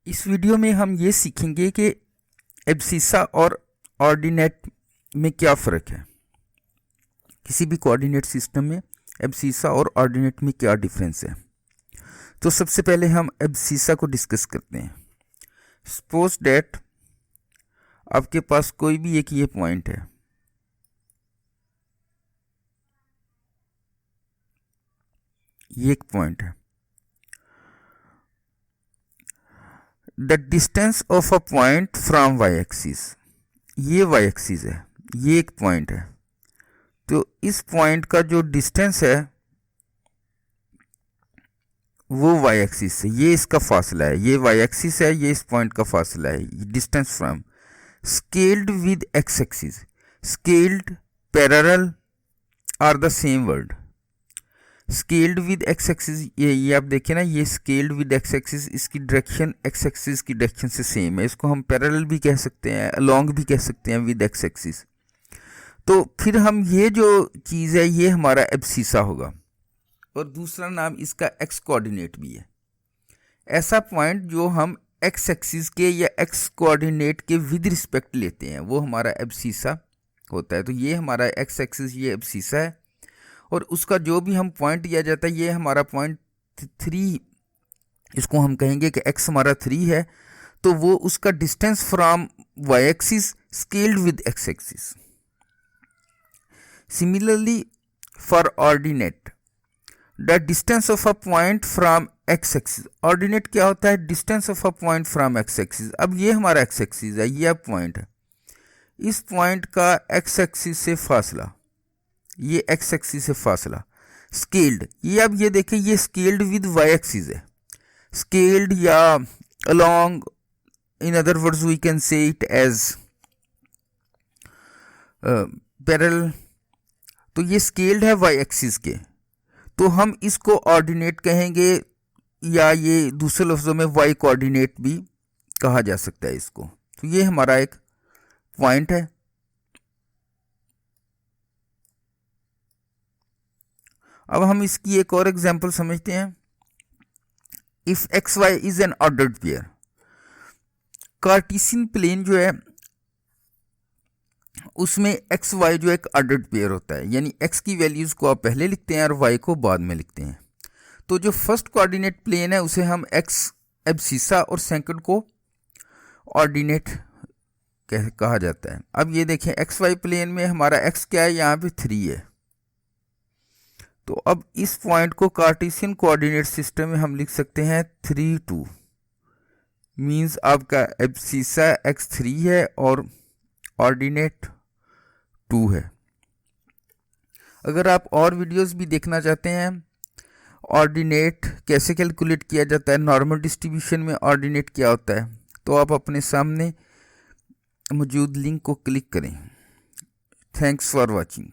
इस वीडियो में हम ये सीखेंगे कि एब्सिसा और ऑर्डिनेट में क्या फ़र्क है। किसी भी कोऑर्डिनेट सिस्टम में एब्सिसा और ऑर्डिनेट में क्या डिफरेंस है। तो सबसे पहले हम एब्सिसा को डिस्कस करते हैं। सपोज डैट आपके पास कोई भी एक ये पॉइंट है, ये एक पॉइंट है। The distance of a point from Y axis, ये वाई एक्सिस है, ये एक पॉइंट है। तो इस पॉइंट का जो डिस्टेंस है वो वाई एक्सिस से, ये इसका फासला है, ये वाई एक्सिस है, ये इस पॉइंट का फासला है। Distance from scaled with X axis, scaled parallel are the same word. Scaled with X axis, ये आप देखिए ना, ये स्केल्ड विद एक्स एक्सिस, इसकी डायरेक्शन एक्स एक्सिस की डायरेक्शन से सेम है। इसको हम पैरेलल भी कह सकते हैं, अलोंग भी कह सकते हैं विद एक्स एक्सिस। तो फिर हम ये जो चीज़ है ये हमारा एब्सिसा होगा, और दूसरा नाम इसका एक्स कोऑर्डिनेट भी है। ऐसा पॉइंट जो हम एक्स एक्सिस के या एक्स कोऑर्डिनेट के विद रिस्पेक्ट लेते हैं वो हमारा एब्सिसा होता है। तो ये हमारा एक्स एक्सिस, ये एब्सिसा है, और उसका जो भी हम पॉइंट दिया जाता है ये हमारा पॉइंट 3, इसको हम कहेंगे कि एक्स हमारा 3 है, तो वो उसका distance from Y axis scaled with X axis. Similarly for ordinate, the distance of a point from X axis. Ordinate क्या होता है? Distance of a point from X axis. अब ये हमारा एक्स एक्सिस है, ये पॉइंट है, इस पॉइंट का एक्स एक्सिस से फासला, ये एक्स एक्सिस से फासला स्केल्ड। ये अब ये देखिए, ये स्केल्ड विद वाई एक्सिस है, स्केल्ड या along, in other words we can say it as parallel. तो ये स्केल्ड है वाई एक्सिस के, तो हम इसको ऑर्डिनेट कहेंगे, या ये दूसरे लफ्ज़ों में वाई कोऑर्डिनेट भी कहा जा सकता है इसको। तो ये हमारा एक पॉइंट है। अब हम इसकी एक और एग्जांपल समझते हैं। If X Y is an ordered pair, Cartesian plane जो है उसमें एक्स वाई जो एक ऑर्डर्ड पेयर होता है, यानी एक्स की वैल्यूज़ को आप पहले लिखते हैं और वाई को बाद में लिखते हैं। तो जो फर्स्ट कोऑर्डिनेट प्लेन है उसे हम एक्स एब्सिसा और सेकंड को ऑर्डिनेट कहा जाता है। अब ये देखें, एक्स वाई प्लेन में हमारा एक्स क्या है, यहाँ पे 3 है। तो अब इस पॉइंट को कार्टेशियन कोऑर्डिनेट सिस्टम में हम लिख सकते हैं 3 2, मीन्स आपका एब्सिसा x3 है और ऑर्डिनेट 2 है। अगर आप और वीडियोस भी देखना चाहते हैं, ऑर्डिनेट कैसे कैलकुलेट किया जाता है, नॉर्मल डिस्ट्रीब्यूशन में ऑर्डिनेट क्या होता है, तो आप अपने सामने मौजूद लिंक को क्लिक करें। Thanks for watching.